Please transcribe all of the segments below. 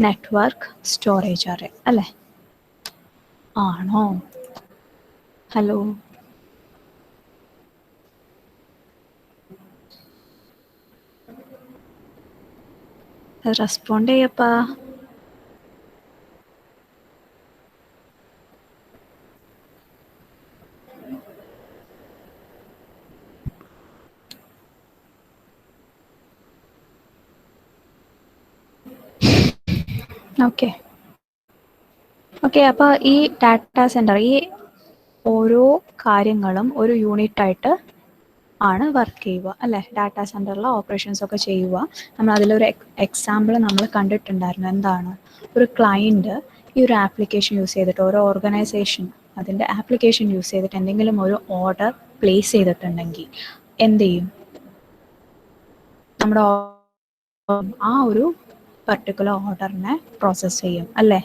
Network storage array അല്ലേ? ആണോ? Hello, respond ചെയ്യപ്പാ. Okay okay. അപ്പോൾ ഈ ഡാറ്റാ സെൻറ്റർ, ഈ ഓരോ കാര്യങ്ങളും ഒരു യൂണിറ്റായിട്ട് ആണ് വർക്ക് ചെയ്യുക അല്ലേ? ഡാറ്റാ സെൻറ്ററിൽ ഓപ്പറേഷൻസ് ഒക്കെ ചെയ്യുക. നമ്മൾ അതിലൊരു എക്സാമ്പിൾ നമ്മൾ കണ്ടിട്ടുണ്ടായിരുന്നു. എന്താണ്? ഒരു ക്ലയൻറ്റ് ഈ ഒരു ആപ്ലിക്കേഷൻ യൂസ് ചെയ്തിട്ട്, ഓരോ ഓർഗനൈസേഷൻ അതിൻ്റെ ആപ്ലിക്കേഷൻ യൂസ് ചെയ്തിട്ട് എന്തെങ്കിലും ഒരു ഓർഡർ പ്ലേസ് ചെയ്തിട്ടുണ്ടെങ്കിൽ എന്ത് ചെയ്യും? നമ്മുടെ ആ ഒരു പർട്ടിക്കുലർ ഓർഡറിനെ പ്രോസസ്സ് ചെയ്യും അല്ലേ?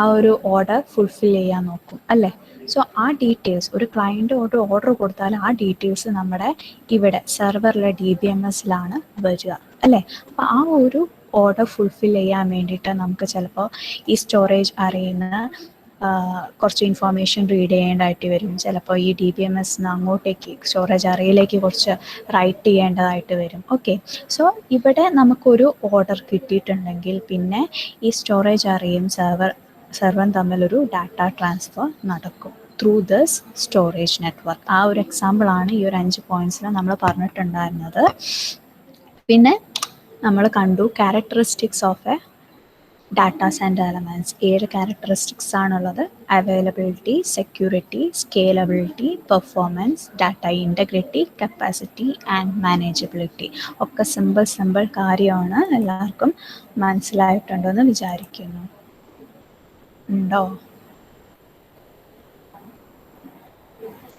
ആ ഒരു ഓർഡർ ഫുൾഫിൽ ചെയ്യാൻ നോക്കും അല്ലേ? സോ ആ ഡീറ്റെയിൽസ്, ഒരു ക്ലയൻറ്റ് ഒരു ഓർഡർ കൊടുത്താൽ ആ ഡീറ്റെയിൽസ് നമ്മുടെ ഇവിടെ സെർവറിലെ DBMSലാണ് വരിക അല്ലേ? അപ്പോൾ ആ ഒരു ഓർഡർ ഫുൾഫിൽ ചെയ്യാൻ വേണ്ടിയിട്ട് നമുക്ക് ചിലപ്പോൾ ഈ സ്റ്റോറേജ് അറേന്ന് കുറച്ച് ഇൻഫോർമേഷൻ റീഡ് ചെയ്യേണ്ടതായിട്ട് വരും. ചിലപ്പോൾ ഈ DBMS അങ്ങോട്ടേക്ക് സ്റ്റോറേജ് അറേയിലേക്ക് കുറച്ച് റൈറ്റ് ചെയ്യേണ്ടതായിട്ട് വരും. ഓക്കെ, സോ ഇവിടെ നമുക്കൊരു ഓർഡർ കിട്ടിയിട്ടുണ്ടെങ്കിൽ പിന്നെ ഈ സ്റ്റോറേജ് അറേയും സെർവറും തമ്മിലൊരു ഡാറ്റ ട്രാൻസ്ഫർ നടക്കും ത്രൂ ദിസ് സ്റ്റോറേജ് നെറ്റ്വർക്ക്. ആ ഒരു എക്സാമ്പിളാണ് ഈ ഒരു 5 പോയിന്റ്സിൽ നമ്മൾ പറഞ്ഞിട്ടുണ്ടായിരുന്നത്. പിന്നെ നമ്മൾ കണ്ടു characteristics of a data centre elements. 7 characteristics ആണുള്ളത്. Availability, security, scalability, performance, data integrity, capacity and manageability. ഒക്കെ സിമ്പിൾ കാര്യമാണ്. എല്ലാവർക്കും മനസ്സിലായിട്ടുണ്ടെന്ന് വിചാരിക്കുന്നു. ഉണ്ടോ?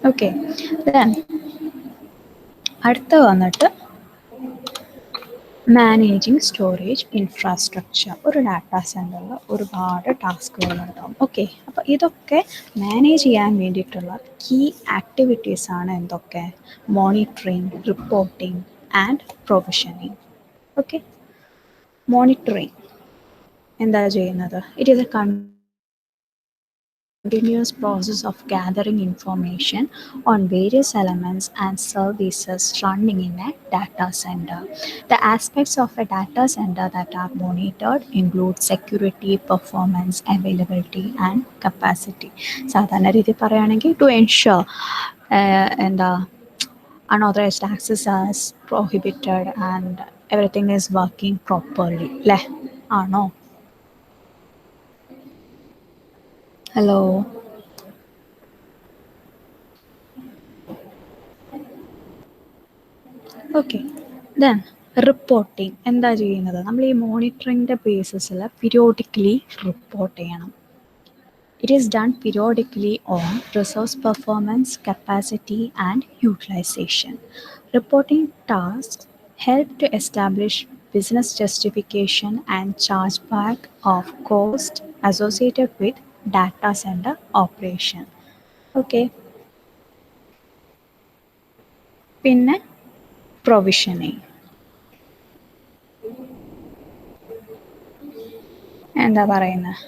ഓക്കെ, അടുത്ത വന്നിട്ട് മാനേജിങ് സ്റ്റോറേജ് ഇൻഫ്രാസ്ട്രക്ചർ. ഒരു ഡാറ്റാ സെൻറ്ററിൽ ഒരുപാട് ടാസ്കുകളുണ്ടാവും. ഓക്കെ, അപ്പോൾ ഇതൊക്കെ മാനേജ് ചെയ്യാൻ വേണ്ടിയിട്ടുള്ള കീ ആക്ടിവിറ്റീസ് ആണ് എന്തൊക്കെ? Monitoring, reporting and provisioning. Okay, monitoring എന്താ ചെയ്യുന്നത്? It is A continuous process of gathering information on various elements and services running in a data center. The aspects of a data center that are monitored include security, performance, availability and capacity. സാധാരണ രീതി പറയുകയാണെങ്കിൽ to ensure unauthorized access is prohibited and everything is working properly. അല്ലേ? ആണോ? Hello, okay. Then reporting എന്താ ചെയ്യുന്നത്? നമ്മൾ ഈ മോണിറ്ററിങ്ങിൻ്റെ ബേസിസിൽ പീരിയോഡിക്കലി റിപ്പോർട്ട് ചെയ്യണം. It is done periodically on resource performance, capacity and utilization. Reporting task help to establish business justification and chargeback of cost associated with data center operation. Okay. പിന്നെ provisioning എന്താ പറയുന്നത്?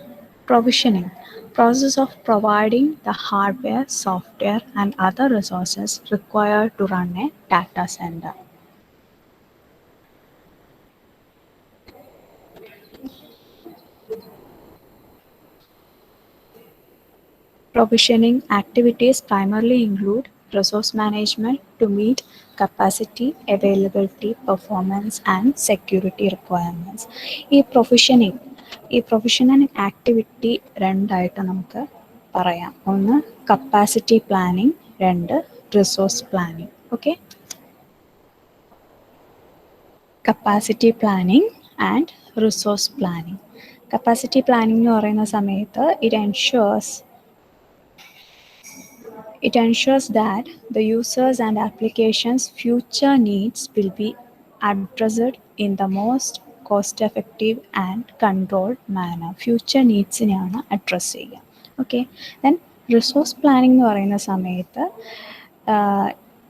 Provisioning process of providing the hardware, software and other resources required to run a data center. Provisioning activities primarily include resource management to meet capacity, availability, performance and security requirements. ഈ provisioning activity രണ്ടായിട്ട് നമുക്ക് പറയാം. ഒന്ന് capacity planning, രണ്ട് resource planning. Okay, capacity planning and resource planning. Capacity planning എന്ന് പറയുന്ന സമയത്ത് it ensures that the users and applications' future needs will be addressed in the most cost-effective and controlled manner. Future needsനെയാണ് address ചെയ്യുക. Okay, then resource planning എന്ന് പറയുന്ന സമയത്ത്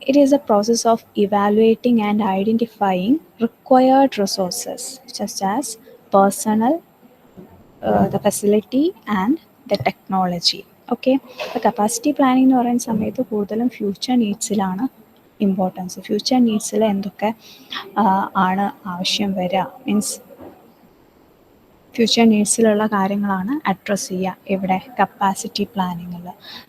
it is a process of evaluating and identifying required resources such as personnel, the facility and the technology. Okay, അപ്പോൾ capacity planning എന്ന് പറയുന്ന സമയത്ത് കൂടുതലും ഫ്യൂച്ചർ നീഡ്സിലാണ് ഇമ്പോർട്ടൻസ്. ഫ്യൂച്ചർ നീഡ്സിൽ എന്തൊക്കെ ആണ് ആവശ്യം വരിക, മീൻസ് ഫ്യൂച്ചർ നീഡ്സിലുള്ള കാര്യങ്ങളാണ് അഡ്രസ്സ് ചെയ്യുക ഇവിടെ കപ്പാസിറ്റി പ്ലാനിങ്ങിൽ.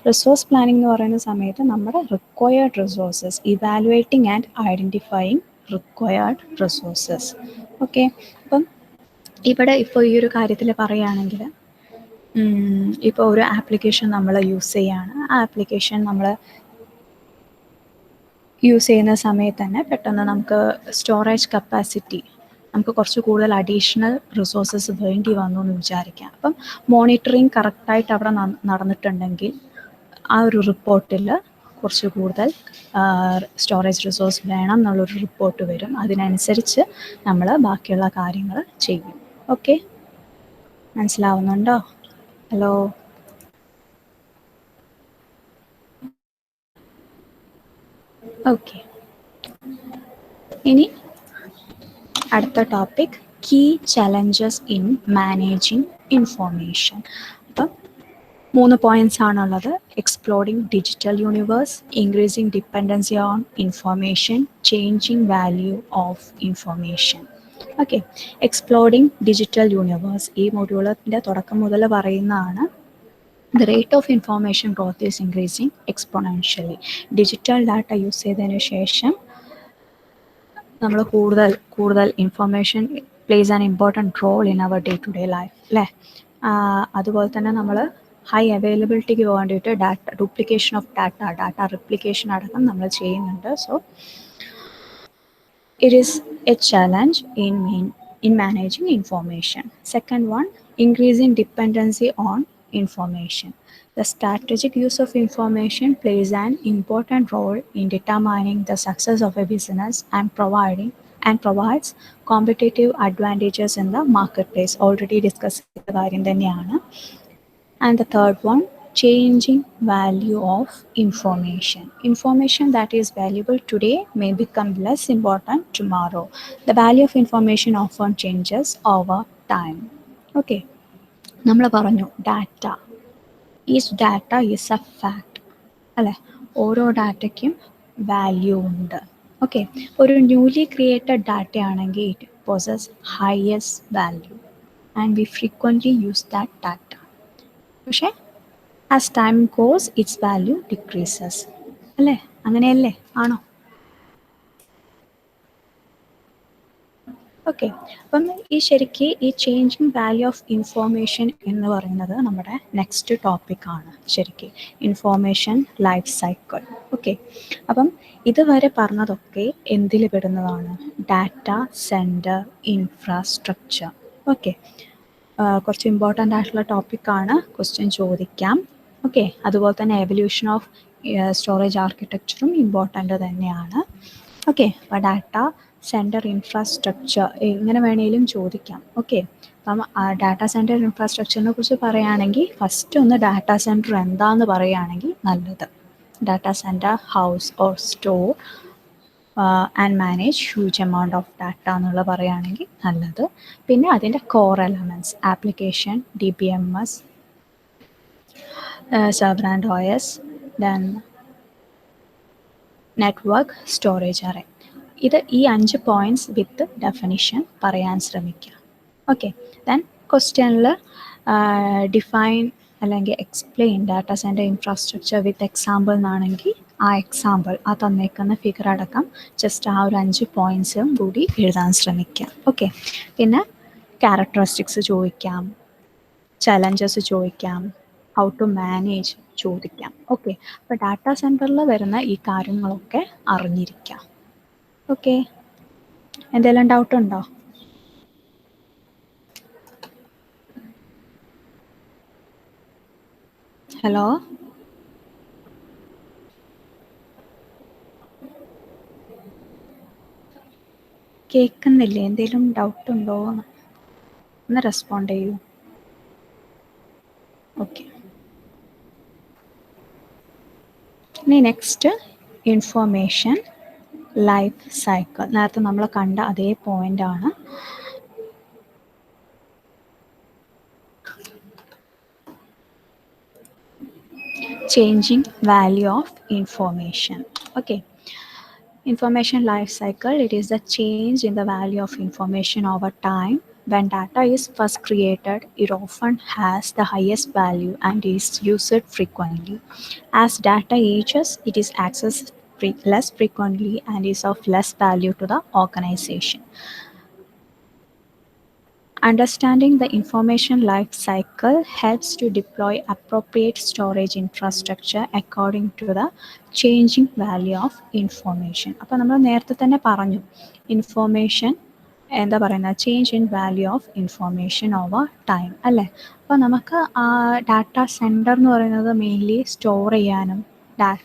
റിസോഴ്സ് പ്ലാനിംഗ് എന്ന് പറയുന്ന സമയത്ത് നമ്മുടെ required resources evaluating and identifying required resources. Okay, അപ്പം ഇവിടെ ഇപ്പോൾ ഈ ഒരു കാര്യത്തിൽ പറയുകയാണെങ്കിൽ, ഇപ്പോൾ ഒരു ആപ്ലിക്കേഷൻ നമ്മൾ യൂസ് ചെയ്യുകയാണ്. ആ ആപ്ലിക്കേഷൻ നമ്മൾ യൂസ് ചെയ്യുന്ന സമയത്ത് തന്നെ പെട്ടെന്ന് നമുക്ക് സ്റ്റോറേജ് കപ്പാസിറ്റി നമുക്ക് കുറച്ച് കൂടുതൽ അഡീഷണൽ റിസോഴ്സസ് വേണ്ടി വന്നു എന്ന് വിചാരിക്കാം. അപ്പം മോണിറ്ററിങ് കറക്റ്റായിട്ട് അവിടെ നടന്നിട്ടുണ്ടെങ്കിൽ ആ ഒരു റിപ്പോർട്ടിൽ കുറച്ച് കൂടുതൽ സ്റ്റോറേജ് റിസോഴ്സ് വേണം എന്നുള്ളൊരു റിപ്പോർട്ട് വരും. അതിനനുസരിച്ച് നമ്മൾ ബാക്കിയുള്ള കാര്യങ്ങൾ ചെയ്യും. ഓക്കെ, മനസ്സിലാവുന്നുണ്ടോ? Hello, okay. ഇനി അടുത്ത topic, key challenges in managing information. അപ്പം 3 പോയിന്റ്സ് ആണുള്ളത്. Exploring digital universe, increasing dependency on information, changing value of information. Okay, exploring digital universe ഈ മൊഡ്യൂളിൻ്റെ തുടക്കം മുതൽ പറയുന്നതാണ്. The rate of information growth is increasing exponentially. Digital data use ചെയ്തതിന് ശേഷം നമ്മൾ കൂടുതൽ information place an important role in our day to day life അല്ലേ. അതുപോലെ തന്നെ നമ്മൾ ഹൈ അവൈലബിലിറ്റിക്ക് വേണ്ടിയിട്ട് ഡ്യൂപ്ലിക്കേഷൻ ഓഫ് ഡാറ്റ റിപ്ലിക്കേഷൻ അടക്കം നമ്മൾ ചെയ്യുന്നുണ്ട്. So it is a challenge in managing information. Second one, increasing dependency on information. The strategic use of information plays an important role in determining the success of a business and provides competitive advantages in the marketplace. Already discussed the കാര്യം തന്നെയാണ്. And the third one, changing value of information. Information that is valuable today may become less important tomorrow. The value of information often changes over time. Okay, നമ്മൾ പറഞ്ഞു data is A fact അല്ലേ. ഓരോ ഡാറ്റയ്ക്കും value ഉണ്ട്. Okay, ഒരു newly created data ആണെങ്കിൽ it possesses highest value and we frequently use that data. പക്ഷേ as time goes its value decreases അല്ലേ, അങ്ങനെയല്ലേ, ആണോ? ഓക്കെ, അപ്പം ശരിക്ക് ഈ ചേഞ്ചിങ് വാല്യൂ ഓഫ് ഇൻഫോർമേഷൻ എന്ന് പറയുന്നത് നമ്മുടെ നെക്സ്റ്റ് ടോപ്പിക്കാണ്. ശരിക്ക് ഇൻഫോർമേഷൻ ലൈഫ് സൈക്കിൾ. ഓക്കെ, അപ്പം ഇതുവരെ പറഞ്ഞതൊക്കെ എന്തിൽ പെടുന്നതാണ്? Data centre infrastructure. ഓക്കെ, കുറച്ച് ഇമ്പോർട്ടൻ്റ് ആയിട്ടുള്ള ടോപ്പിക്കാണ്, ക്വസ്റ്റ്യൻ ചോദിക്കാം. ഓക്കെ, അതുപോലെ തന്നെ എവല്യൂഷൻ ഓഫ് സ്റ്റോറേജ് ആർക്കിടെക്ചറും ഇമ്പോർട്ടൻ്റ് തന്നെയാണ്. ഓക്കെ, അപ്പോൾ ഡാറ്റ സെൻറ്റർ ഇൻഫ്രാസ്ട്രക്ചർ എങ്ങനെ വേണേലും ചോദിക്കാം. ഓക്കെ, അപ്പം ഡാറ്റ സെൻറ്റർ ഇൻഫ്രാസ്ട്രക്ചറിനെ കുറിച്ച് പറയുകയാണെങ്കിൽ ഫസ്റ്റ് ഒന്ന് ഡാറ്റ സെൻറ്റർ എന്താണെന്ന് പറയുകയാണെങ്കിൽ നല്ലത്. Data centre house or store and manage huge amount of data എന്നുള്ള പറയുകയാണെങ്കിൽ നല്ലത്. പിന്നെ അതിൻ്റെ core elements, application, DBMS, server and OS, then network, storage array. ഈ 5 പോയിൻറ്റ്സ് വിത്ത് ഡെഫിനിഷൻ പറയാൻ ശ്രമിക്കുക. ഓക്കെ, ദെൻ ക്വസ്റ്റ്യനിൽ ഡിഫൈൻ അല്ലെങ്കിൽ explain data centre infrastructure with example എന്നാണെങ്കിൽ ആ എക്സാമ്പിൾ ആ തന്നേക്കുന്ന ഫിഗർ അടക്കം ജസ്റ്റ് ആ ഒരു 5 പോയിൻറ്റ്സും കൂടി എഴുതാൻ ശ്രമിക്കുക. ഓക്കെ, പിന്നെ ക്യാരക്ടറിസ്റ്റിക്സ് ചോദിക്കാം, ചലഞ്ചസ് ചോദിക്കാം, ഹൗ ടു മാനേജ് ചോദിക്കാം. ഓക്കെ, അപ്പോൾ ഡാറ്റ സെൻറ്ററിൽ വരുന്ന ഈ കാര്യങ്ങളൊക്കെ അറിഞ്ഞിരിക്കാം. ഓക്കെ, എന്തെങ്കിലും ഡൗട്ടുണ്ടോ? ഹലോ, കേൾക്കുന്നില്ലേ? എന്തെങ്കിലും ഡൗട്ടുണ്ടോ ഒന്ന് റെസ്പോണ്ട് ചെയ്യൂ. ഓക്കെ, ഇനി നെക്സ്റ്റ് ഇൻഫോർമേഷൻ ലൈഫ് സൈക്കിൾ. നേരത്തെ നമ്മൾ കണ്ട അതേ പോയിൻ്റാണ്. changing value of information. Okay, information life cycle, it is the change in the value of information over time. When data is first created, it often has the highest value and is used frequently. As data ages, it is accessed less frequently and is of less value to the organization. Understanding the information life cycle helps to deploy appropriate storage infrastructure according to the changing value of information. അപ്പോൾ നമ്മൾ നേരത്തെ തന്നെ പറഞ്ഞു information എന്താ പറയുന്നത് change in value of information over time അല്ലേ. അപ്പോൾ നമുക്ക് ആ ഡാറ്റ സെൻറ്റർ എന്ന് പറയുന്നത് മെയിൻലി സ്റ്റോർ ചെയ്യാനും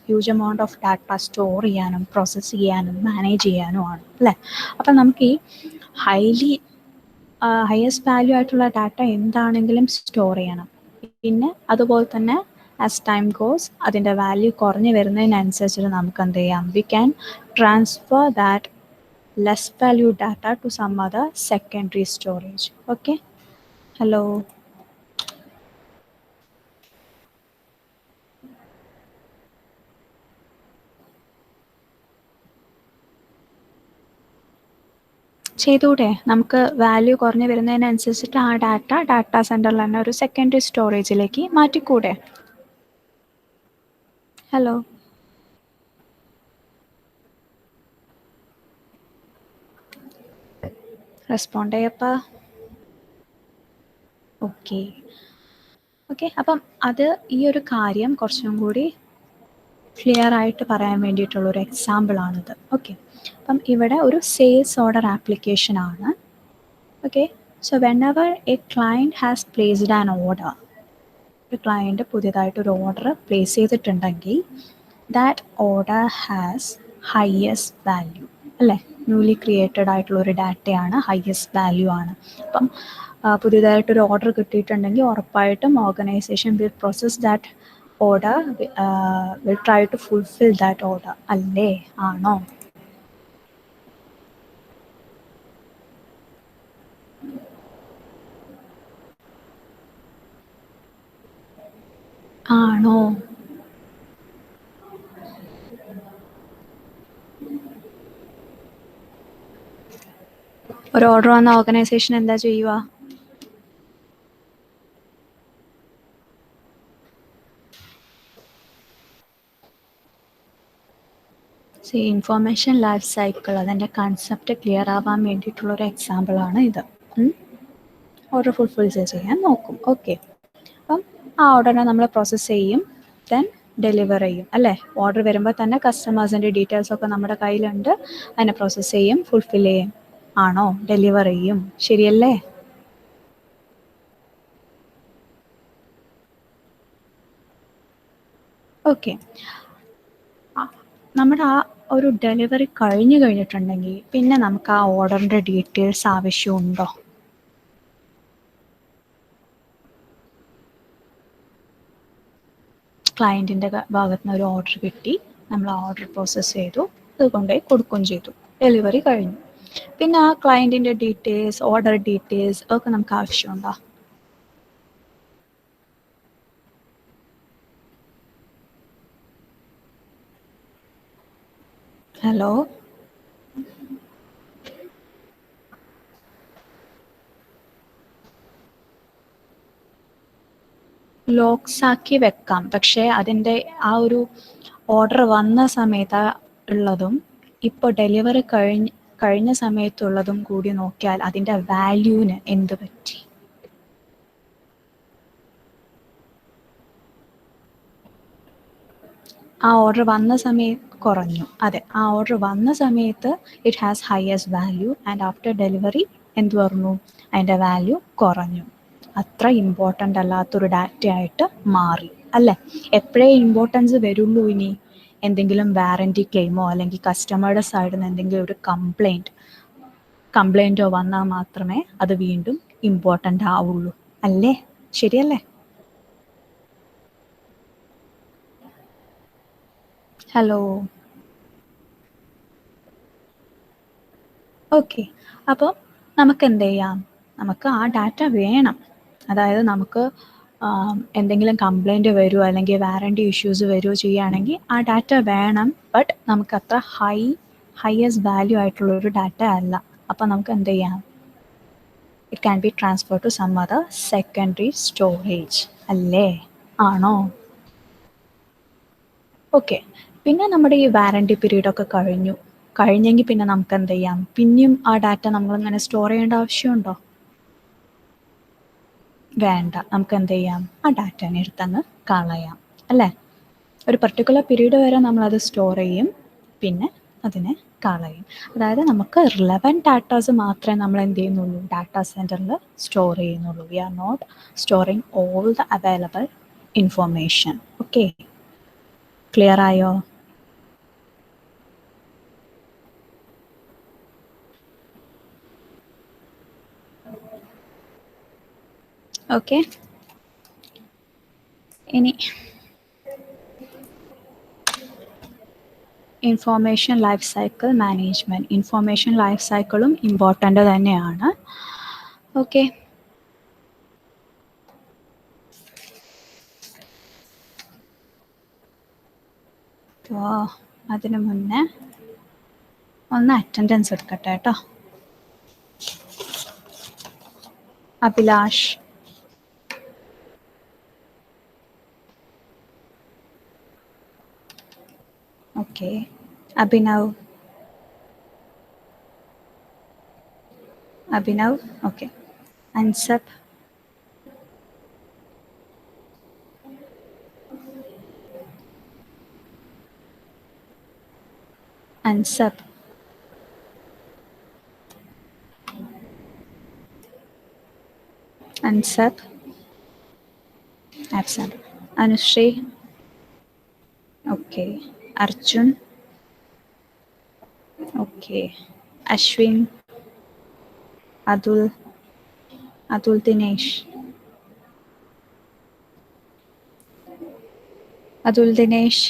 huge amount of data store ചെയ്യാനും പ്രോസസ്സ് ചെയ്യാനും മാനേജ് ചെയ്യാനുമാണ് അല്ലേ. അപ്പം നമുക്ക് ഈ ഹൈലി ഹയസ്റ്റ് വാല്യൂ ആയിട്ടുള്ള ഡാറ്റ എന്താണെങ്കിലും സ്റ്റോർ ചെയ്യണം. പിന്നെ അതുപോലെ തന്നെ ആസ് ടൈം ഗോസ് അതിൻ്റെ വാല്യൂ കുറഞ്ഞ് വരുന്നതിനനുസരിച്ചിട്ട് നമുക്ക് എന്ത് ചെയ്യാം, we can transfer that less value data to some other secondary storage. Okay, hello. ചെയ്തൂടെ? നമുക്ക് വാല്യൂ കുറഞ്ഞ് വരുന്നതിനനുസരിച്ചിട്ട് ആ ഡാറ്റ സെൻറ്ററിൽ തന്നെ ഒരു സെക്കൻഡറി സ്റ്റോറേജിലേക്ക് മാറ്റിക്കൂടെ? ഹലോ. റെസ്പോണ്ട് ചെയ്യപ്പാ. ഓക്കെ ഓക്കെ, അപ്പം അത് ഈ ഒരു കാര്യം കുറച്ചും കൂടി ക്ലിയർ ആയിട്ട് പറയാൻ വേണ്ടിയിട്ടുള്ളൊരു എക്സാമ്പിളാണിത്. ഓക്കെ, അപ്പം ഇവിടെ ഒരു സെയിൽസ് ഓർഡർ ആപ്ലിക്കേഷൻ ആണ്. Okay, so whenever A client has placed an order, ഒരു ക്ലയൻറ്റ് പുതിയതായിട്ടൊരു ഓർഡർ പ്ലേസ് ചെയ്തിട്ടുണ്ടെങ്കിൽ that order has highest value അല്ലേ. ന്യൂലി ക്രിയേറ്റഡ് ആയിട്ടുള്ള ഒരു ഡാറ്റയാണ്, ഹയസ്റ്റ് വാല്യൂ ആണ്. അപ്പം പുതിയതായിട്ടൊരു ഓർഡർ കിട്ടിയിട്ടുണ്ടെങ്കിൽ ഉറപ്പായിട്ടും organisation will process that order, will try to fulfil that order അല്ലേ, ആണോ? ആണോ? ഒരു ഓർഡർ വന്ന ഓർഗനൈസേഷൻ എന്താ ചെയ്യുക? ഇൻഫോർമേഷൻ ലൈഫ് സൈക്കിൾ, അതിൻ്റെ കൺസെപ്റ്റ് ക്ലിയർ ആവാൻ വേണ്ടിയിട്ടുള്ളൊരു എക്സാമ്പിളാണ് ഇത്. ഓർഡർ ഫുൾഫിൽ ചെയ്യാൻ നോക്കും. ഓക്കെ, അപ്പം ആ ഓർഡറിനെ നമ്മൾ പ്രോസസ്സ് ചെയ്യും, ദെൻ ഡെലിവർ ചെയ്യും അല്ലേ. ഓർഡർ വരുമ്പോൾ തന്നെ കസ്റ്റമേഴ്സിൻ്റെ ഡീറ്റെയിൽസൊക്കെ നമ്മുടെ കയ്യിലുണ്ട്, അതിനെ പ്രോസസ്സ് ചെയ്യും, ഫുൾഫിൽ ചെയ്യും, ആണോ? ഡെലിവർ ചെയ്യും, ശരിയല്ലേ? ഓക്കെ, നമ്മുടെ ആ ഒരു ഡെലിവറി കഴിഞ്ഞിട്ടുണ്ടെങ്കിൽ പിന്നെ നമുക്ക് ആ ഓർഡറിൻ്റെ ഡീറ്റെയിൽസ് ആവശ്യമുണ്ടോ? ക്ലയൻറ്റിൻ്റെ ഭാഗത്ത് നിന്ന് ഒരു ഓർഡർ കിട്ടി, നമ്മൾ ആ ഓർഡർ പ്രോസസ്സ് ചെയ്തു, അത് കൊണ്ടുപോയി കൊടുക്കുകയും ചെയ്തു, ഡെലിവറി കഴിഞ്ഞു. പിന്നെ ആ ക്ലയൻറ്റിൻ്റെ ഡീറ്റെയിൽസ്, ഓർഡർ ഡീറ്റെയിൽസ് ഒക്കെ നമുക്ക് ആവശ്യമുണ്ടോ? ഹലോ. ലോക്സ് ആക്കി വെക്കാം, പക്ഷേ അതിൻ്റെ ആ ഒരു ഓർഡർ വന്ന സമയത്ത് ഉള്ളതും ഇപ്പോൾ ഡെലിവറി കഴിഞ്ഞ സമയത്തുള്ളതും കൂടി നോക്കിയാൽ അതിൻ്റെ വാല്യൂവിന് എന്ത് പറ്റി? ആ ഓർഡർ വന്ന സമയത്ത് കുറഞ്ഞു. അതെ, ആ ഓർഡർ വന്ന സമയത്ത് it has highest value and after delivery എന്ത് പറഞ്ഞു? അതിൻ്റെ വാല്യൂ കുറഞ്ഞു. അത്ര ഇമ്പോർട്ടൻ്റ് അല്ലാത്തൊരു ഡാറ്റയായിട്ട് മാറി അല്ലേ. എപ്പോഴേ ഇമ്പോർട്ടൻസ് വരുള്ളൂ ഇനി എന്തെങ്കിലും വാറൻറ്റി ക്ലെയിമോ അല്ലെങ്കിൽ കസ്റ്റമറുടെ സൈഡിൽ നിന്ന് എന്തെങ്കിലും ഒരു കംപ്ലൈൻറ്റോ വന്നാൽ മാത്രമേ അത് വീണ്ടും ഇമ്പോർട്ടൻ്റ് ആവുള്ളൂ അല്ലേ, ശരിയല്ലേ? ഹലോ. ഓക്കെ, അപ്പോൾ നമുക്ക് എന്ത് ചെയ്യാം, നമുക്ക് ആ ഡാറ്റ വേണം. അതായത് നമുക്ക് എന്തെങ്കിലും കംപ്ലൈൻറ്റ് വരുമോ അല്ലെങ്കിൽ വാറണ്ടി ഇഷ്യൂസ് വരുമോ ചെയ്യുകയാണെങ്കിൽ ആ ഡാറ്റ വേണം. ബട്ട് നമുക്ക് അത്ര ഹയസ്റ്റ് വാല്യൂ ആയിട്ടുള്ളൊരു ഡാറ്റ അല്ല. അപ്പോൾ നമുക്ക് എന്ത് ചെയ്യാം, it can be transfer to some other secondary storage അല്ലേ? ആണോ? ഓക്കെ. പിന്നെ നമ്മുടെ ഈ വാറണ്ടി പീരീഡൊക്കെ കഴിഞ്ഞെങ്കിൽ പിന്നെ നമുക്ക് എന്ത് ചെയ്യാം, പിന്നെയും ആ ഡാറ്റ നമ്മളിങ്ങനെ സ്റ്റോർ ചെയ്യേണ്ട ആവശ്യമുണ്ടോ? വേണ്ട. നമുക്ക് എന്ത് ചെയ്യാം, ആ ഡാറ്റനെ എടുത്തങ്ങ് കളയാം അല്ലേ? ഒരു പർട്ടിക്കുലർ പീരീഡ് വരെ നമ്മളത് സ്റ്റോർ ചെയ്യും, പിന്നെ അതിനെ കളയും. അതായത് നമുക്ക് റിലവൻറ്റ് ഡാറ്റാസ് മാത്രമേ നമ്മൾ എന്ത് ചെയ്യുന്നുള്ളൂ, ഡാറ്റാ സെൻറ്ററിൽ സ്റ്റോർ ചെയ്യുന്നുള്ളൂ. We are not storing all the available information. Okay, clear ആയോ? ഓക്കെ. ഇനി information life cycle management. Information life സൈക്കിളും ഇമ്പോർട്ടൻ്റ് തന്നെയാണ്. ഓക്കെ. അപ്പോൾ അതിന് മുന്നേ ഒന്ന് അറ്റൻഡൻസ് എടുക്കട്ടെ കേട്ടോ. Abhilash, okay. Abhinav, okay. Ansab, Ansab absent. Anusree, okay. Arjun, okay. Ashwin, Athul Dinesh,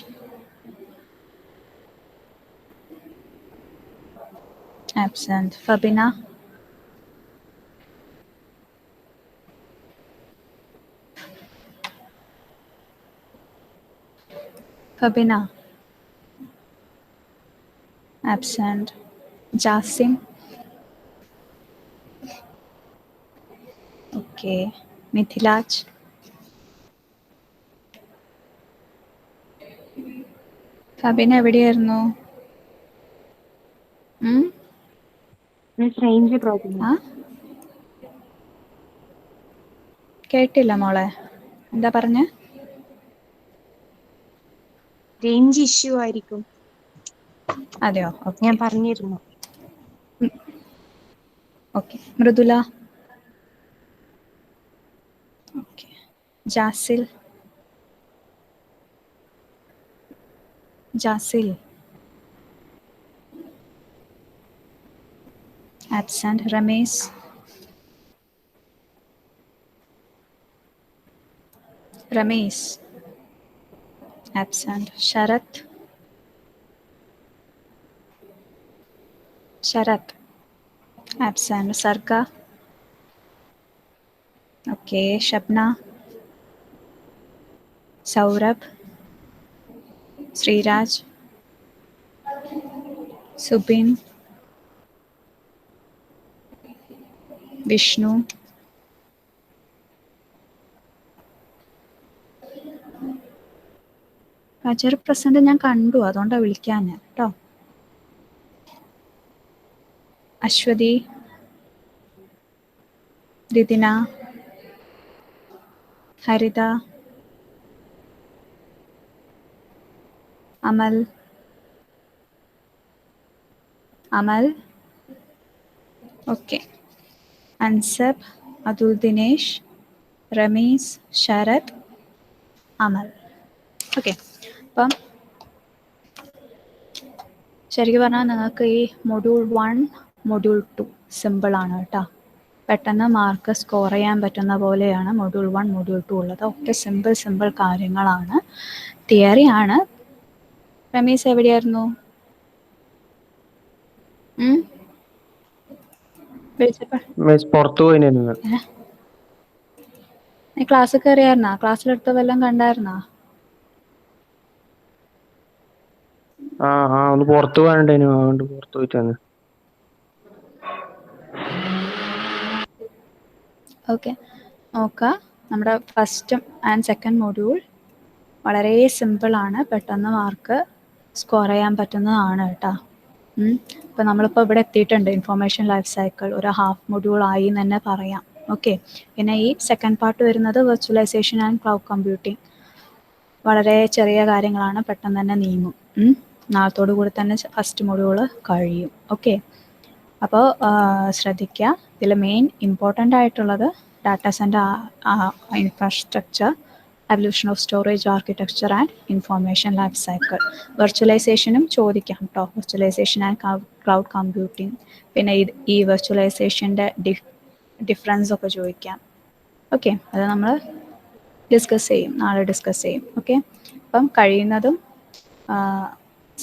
absent. Fabina, absent. Jasim, okay. Mithilaj, Fabina എവിടെയായിരുന്നു? Range problem. ആ, കേട്ടില്ല മോളെ, എന്താ പറഞ്ഞേ? റേഞ്ച് ഇഷ്യൂ ആയിരിക്കും. അതെയോ? ഓക്കെ. ഞാൻ പറഞ്ഞിരുന്നു. Okay. Mridula, okay. Jasil, absent. Ramesh, absent. Sarath, absent. Sarga, okay. Shabna, Saurabh, Sreeraj, Subin, Vishnu, Ajar present ഞാൻ കണ്ടു, അതുകൊണ്ടാണ് വിളിക്കാൻ കേട്ടോ. അശ്വതി, ദിദിന, ഹരിത, അമൽ, ഓക്കെ. അൻസബ്, അതുൽ ദിനേശ്, രമേശ്, ശരത്, അമൽ. ഓക്കെ. അപ്പം ശരിക്കും പറഞ്ഞാൽ നിങ്ങൾക്ക് ഈ മൊഡ്യൂൾ 1, മൊഡ്യൂൾ 2 സിമ്പിളാണ് കേട്ടോ. പെട്ടെന്ന് മാർക്ക് സ്കോർ ചെയ്യാൻ പറ്റുന്ന പോലെയാണ് മൊഡ്യൂൾ 1, മൊഡ്യൂൾ 2 ഉള്ളത്. ഒക്കെ സിമ്പിൾ കാര്യങ്ങളാണ്, തിയറിയാണ്. രമേശ് എവിടെയായിരുന്നു? പുറത്തു പോയി. നീ ക്ലാസ്സിൽ കയറിയായിരുന്നാ? ക്ലാസ്സിലെടുത്ത വല്ലതും കണ്ടായിരുന്നാ? ഒന്ന് പുറത്ത് പോകാനുണ്ടേനു, അതുകൊണ്ട് പുറത്ത് പോയിട്ട് വന്നു. ഓക്കെ, നോക്കാം. നമ്മുടെ ഫസ്റ്റ് ആൻഡ് സെക്കൻഡ് മൊഡ്യൂൾ വളരെ സിമ്പിളാണ്, പെട്ടെന്ന് മാർക്ക് സ്കോർ ചെയ്യാൻ പറ്റുന്നതാണ് കേട്ടോ. ഇപ്പോൾ നമ്മളിപ്പോൾ ഇവിടെ എത്തിയിട്ടുണ്ട്. ഇൻഫോർമേഷൻ ലൈഫ് സൈക്കിൾ ഒരു ഹാഫ് മൊഡ്യൂൾ ആയി എന്ന് തന്നെ പറയാം. ഓക്കെ, പിന്നെ ഈ സെക്കൻഡ് പാർട്ട് വരുന്നത് വെർച്വലൈസേഷൻ ആൻഡ് ക്ലൗഡ് കമ്പ്യൂട്ടിംഗ്. വളരെ ചെറിയ കാര്യങ്ങളാണ്, പെട്ടെന്ന് തന്നെ നീങ്ങും. നാളത്തോടു കൂടി തന്നെ ഫസ്റ്റ് മൊഡ്യൂൾ കഴിയും. ഓക്കെ, അപ്പോൾ ശ്രദ്ധിക്കുക. ഇതിൽ മെയിൻ ഇമ്പോർട്ടൻ്റ് ആയിട്ടുള്ളത് data centre infrastructure, evolution of storage architecture and information life cycle. വെർച്വലൈസേഷനും ചോദിക്കാം കേട്ടോ, വെർച്വലൈസേഷൻ ആൻഡ് ക്ലൗഡ് കമ്പ്യൂട്ടിംഗ്. പിന്നെ ഈ വെർച്വലൈസേഷൻ്റെ ഡിഫറൻസ് ഒക്കെ ചോദിക്കാം. ഓക്കെ, അത് നമ്മൾ ഡിസ്കസ് ചെയ്യും, നാളെ ഡിസ്കസ് ചെയ്യും. ഓക്കെ, അപ്പം കഴിയുന്നതും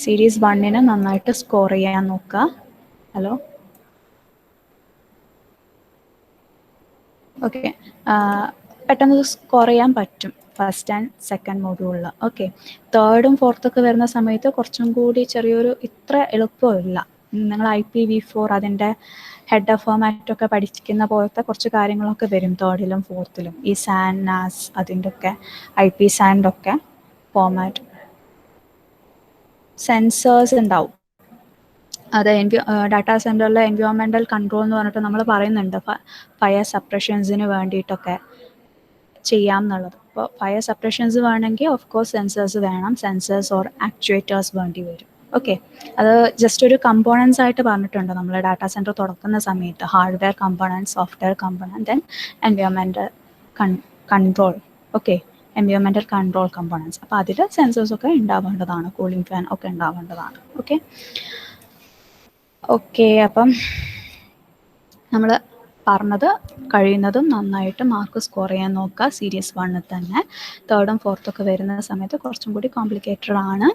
സീരീസ് 1 നന്നായിട്ട് സ്കോർ ചെയ്യാൻ നോക്കുക. ഹലോ, ഓക്കെ, പെട്ടെന്ന് സ്കോർ ചെയ്യാൻ പറ്റും ഫസ്റ്റ് ആൻഡ് സെക്കൻഡ് മൊഡ്യൂളിൽ. ഓക്കെ, തേർഡും ഫോർത്തൊക്കെ വരുന്ന സമയത്ത് കുറച്ചും കൂടി ചെറിയൊരു ഇത്ര എളുപ്പമില്ല. നിങ്ങൾ IPv4 അതിൻ്റെ ഹെഡർ ഫോമാറ്റൊക്കെ പഠിക്കുന്ന പോലത്തെ കുറച്ച് കാര്യങ്ങളൊക്കെ വരും തേർഡിലും ഫോർത്തിലും. ഈ സാൻ നാസ് അതിൻ്റെ ഒക്കെ IP സാൻഡ് ഒക്കെ ഫോമാറ്റ് സെൻസേഴ്സ് ഉണ്ടാവും. അത് ഡാറ്റാ സെൻറ്ററിലെ എൻവയോൺമെൻറ്റൽ കൺട്രോൾ എന്ന് പറഞ്ഞിട്ട് നമ്മൾ പറയുന്നുണ്ട്, ഫയർ സപ്രഷൻസിന് വേണ്ടിയിട്ടൊക്കെ ചെയ്യാം എന്നുള്ളത്. അപ്പോൾ ഫയർ സപ്രഷൻസ് വേണമെങ്കിൽ ഓഫ് കോഴ്സ് സെൻസേഴ്സ് വേണം, സെൻസേഴ്സ് ഓർ ആക്ച്വേറ്റേഴ്സ് വേണ്ടി വരും. ഓക്കെ, അത് ജസ്റ്റ് ഒരു കമ്പോണൻസ് ആയിട്ട് പറഞ്ഞിട്ടുണ്ട് നമ്മൾ ഡാറ്റാ സെൻറ്റർ തുറക്കുന്ന സമയത്ത്. Hardware components, software component, then environmental control. Okay, environmental control components. അപ്പോൾ അതിൽ സെൻസേഴ്സൊക്കെ ഉണ്ടാവേണ്ടതാണ്, കൂളിംഗ് ഫാൻ ഒക്കെ ഉണ്ടാവേണ്ടതാണ്. ഓക്കെ, അപ്പം നമ്മൾ പറഞ്ഞത് കഴിയുന്നതും നന്നായിട്ട് മാർക്ക് സ്കോർ ചെയ്യാൻ നോക്കുക സീരീസ് 1 തന്നെ. തേർഡും ഫോർത്തൊക്കെ വരുന്ന സമയത്ത് കുറച്ചും കൂടി കോംപ്ലിക്കേറ്റഡ് ആണ്,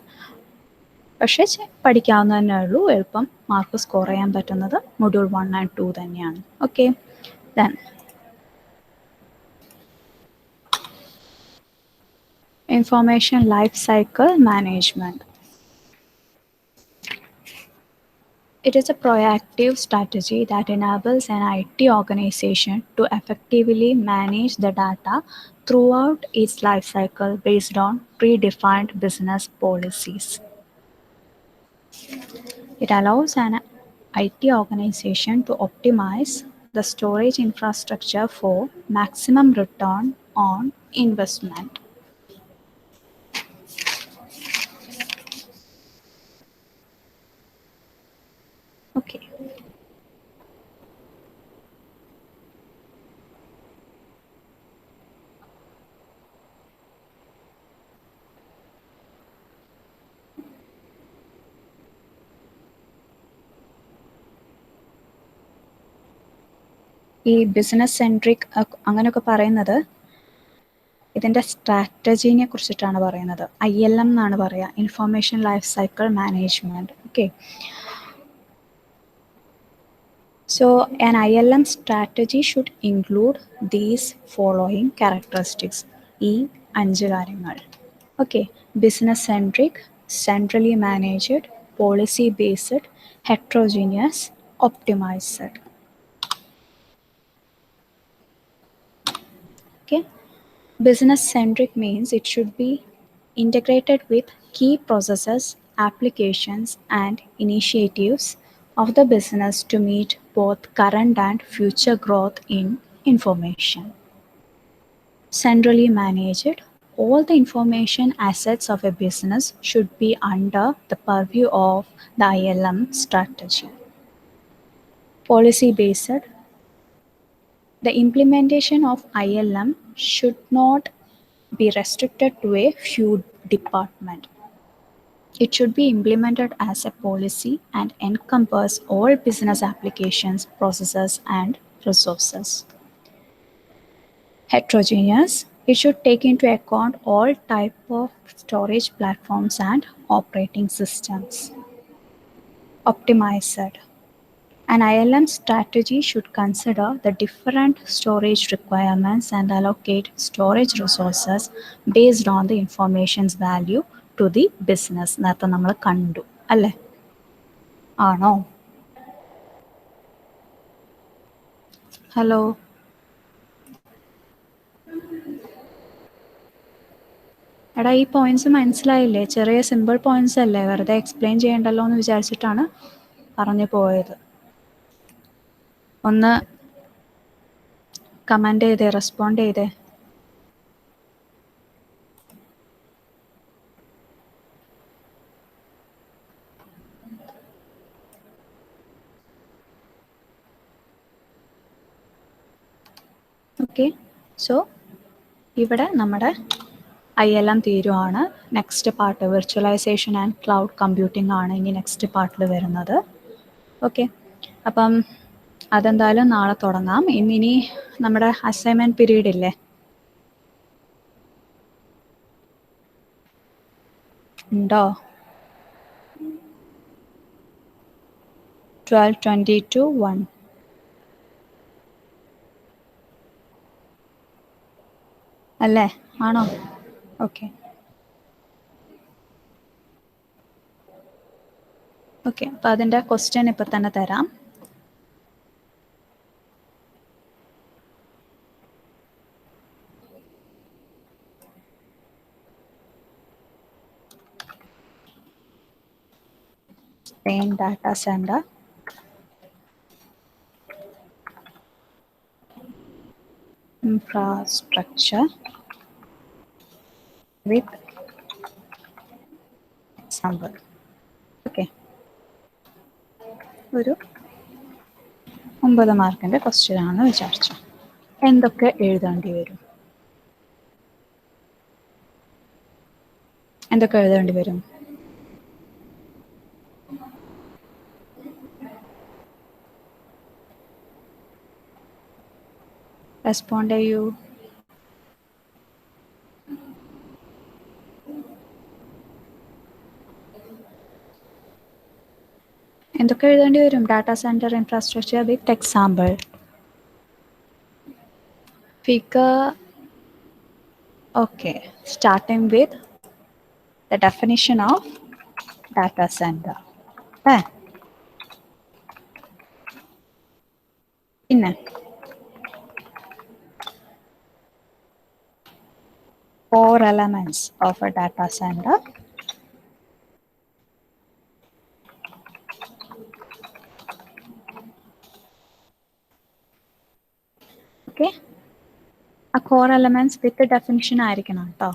പക്ഷേ പഠിക്കാവുന്ന തന്നെ ഉള്ളൂ. എളുപ്പം മാർക്ക് സ്കോർ ചെയ്യാൻ പറ്റുന്നത് മൊഡ്യൂൾ 1 and 2 തന്നെയാണ്. Okay, then information life cycle management. It is a proactive strategy that enables an IT organization to effectively manage the data throughout its life cycle based on predefined business policies. It allows an IT organization to optimize the storage infrastructure for maximum return on investment. Okay. ഈ business centric അങ്ങനെയൊക്കെ പറയുന്നത് ഇതിൻ്റെ സ്ട്രാറ്റജീനെ കുറിച്ചിട്ടാണ് പറയുന്നത്. ILM എന്നാണ് പറയുക, information life cycle management. Okay, so an ILM strategy should include these following characteristics. ഈ 5 കാര്യങ്ങൾ. Okay, business centric, centrally managed, policy based, heterogeneous, optimised. Okay, business centric means it should be integrated with key processes, applications, and initiatives of the business to meet both current and future growth in information. Centrally managed, all the information assets of a business should be under the purview of the ILM strategy. Policy based, the implementation of ILM should not be restricted to a few departments. It should be implemented as a policy and encompass all business applications, processes, and resources. Heterogeneous, it should take into account all types of storage platforms and operating systems. Optimized, An ILM strategy should consider the different storage requirements and allocate storage resources based on the information's value to the business. നേരത്തെ നമ്മൾ കണ്ടു അല്ലേ? ആണോ? Hello, എടാ ഈ points മനസ്സിലായില്ലേ? ചെറിയ simple points അല്ലേ, വെറുതെ എക്സ്പ്ലെയിൻ ചെയ്യണ്ടല്ലോ എന്ന് വിചാരിച്ചിട്ടാണ് പറഞ്ഞു പോയത്. ഒന്ന് കമൻറ്റ് ചെയ്തേ, റെസ്പോണ്ട് ചെയ്തേ. ഓക്കെ, സോ ഇവിടെ നമ്മുടെ ILM തീരുവാണ്. Next part virtualisation and cloud computing ആണ് ഇനി നെക്സ്റ്റ് പാർട്ടിൽ വരുന്നത്. ഓക്കെ, അപ്പം അതെന്തായാലും നാളെ തുടങ്ങാം. ഇന്നിനി നമ്മുടെ അസൈൻമെൻറ്റ് പീരീഡ് ഇല്ലേ? ഉണ്ടോ? 12:20 to 1. അല്ലേ? ആണോ? ഓക്കെ ഓക്കെ, അപ്പോൾ അതിൻ്റെ ക്വസ്റ്റ്യൻ ഇപ്പം തന്നെ തരാം. Spain data center infrastructure with example. Okay, ഒരു 9 മാർക്കിൻ്റെ ക്വസ്റ്റ്യൻ ആണെന്ന് വിചാരിച്ചു. എന്തൊക്കെ എഴുതേണ്ടി വരും? എന്തൊക്കെ എഴുതേണ്ടി വരും? റെസ്പോണ്ട് ചെയ്യൂ. എന്തൊക്കെ എഴുതേണ്ടി വരും? Data centre infrastructure with example. Figure. Okay, starting with the definition of data center. പിന്നെ four elements of a data center. Okay, ആ core elements with the definition ആയിരിക്കണം കേട്ടോ.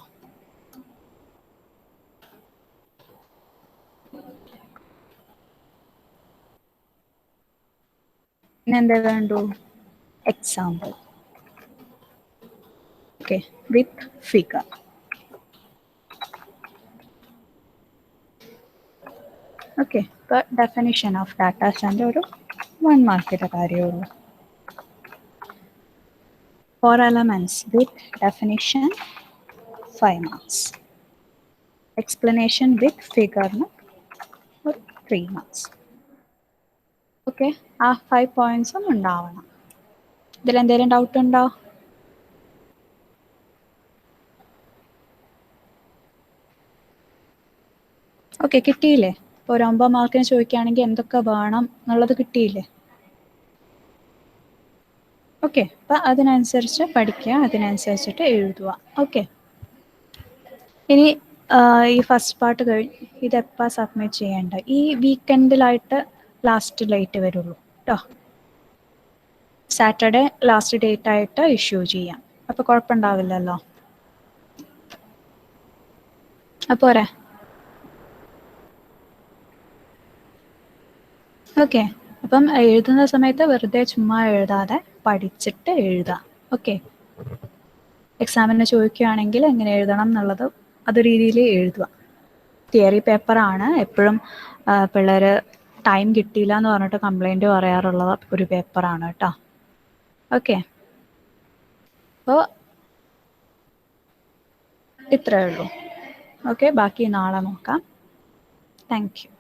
എന്താ വേണ്ടു? എക്സാമ്പിൾ. ഓക്കെ, വിത്ത് ഫിഗർ. ഓക്കെ, ഇപ്പോൾ ഡെഫിനിഷൻ ഓഫ് ഡാറ്റാ സെൻറ്റർ ഒരു 1 മാർക്കിൻ്റെ കാര്യമുള്ളൂ. 4 elements with definition 5 marks. Explanation with figure ഒരു 3 marks. ഓക്കെ, ആ 5 പോയിന്റ്സും ഉണ്ടാവണം. ഇതിലെന്തെങ്കിലും ഡൗട്ട് ഉണ്ടോ? ഓക്കെ, കിട്ടിയില്ലേ? ഇപ്പോൾ ഒരു 9 മാർക്കിന് ചോദിക്കുകയാണെങ്കിൽ എന്തൊക്കെ വേണം എന്നുള്ളത് കിട്ടിയില്ലേ? ഓക്കെ, അപ്പം അതിനനുസരിച്ച് പഠിക്കുക, അതിനനുസരിച്ചിട്ട് എഴുതുക. ഓക്കെ, ഇനി ഈ ഫസ്റ്റ് പാർട്ട് കഴിഞ്ഞ് ഇതെപ്പോൾ സബ്മിറ്റ് ചെയ്യേണ്ട? ഈ വീക്കെൻഡിലായിട്ട് ലാസ്റ്റ് ഡേറ്റ് വരുള്ളൂ കേട്ടോ. സാറ്റർഡേ ലാസ്റ്റ് ഡേറ്റ് ആയിട്ട് ഇഷ്യൂ ചെയ്യാം. അപ്പോൾ കുഴപ്പമുണ്ടാവില്ലല്ലോ. അപ്പോരെ? ഓക്കെ, അപ്പം എഴുതുന്ന സമയത്ത് വെറുതെ ചുമ്മാ എഴുതാതെ പഠിച്ചിട്ട് എഴുതാം. ഓക്കെ, എക്സാമിന് ചോദിക്കുകയാണെങ്കിൽ എങ്ങനെ എഴുതണം എന്നുള്ളത് അത് രീതിയിൽ എഴുതുക. തിയറി പേപ്പറാണ്. എപ്പോഴും പിള്ളേർ ടൈം കിട്ടിയില്ല എന്ന് പറഞ്ഞിട്ട് കംപ്ലൈൻറ്റ് പറയാറുള്ള ഒരു പേപ്പറാണ് കേട്ടോ. ഓക്കെ, അപ്പോൾ ഇത്രയേ ഉള്ളൂ. ഓക്കെ, ബാക്കി നാളെ നോക്കാം. Thank you.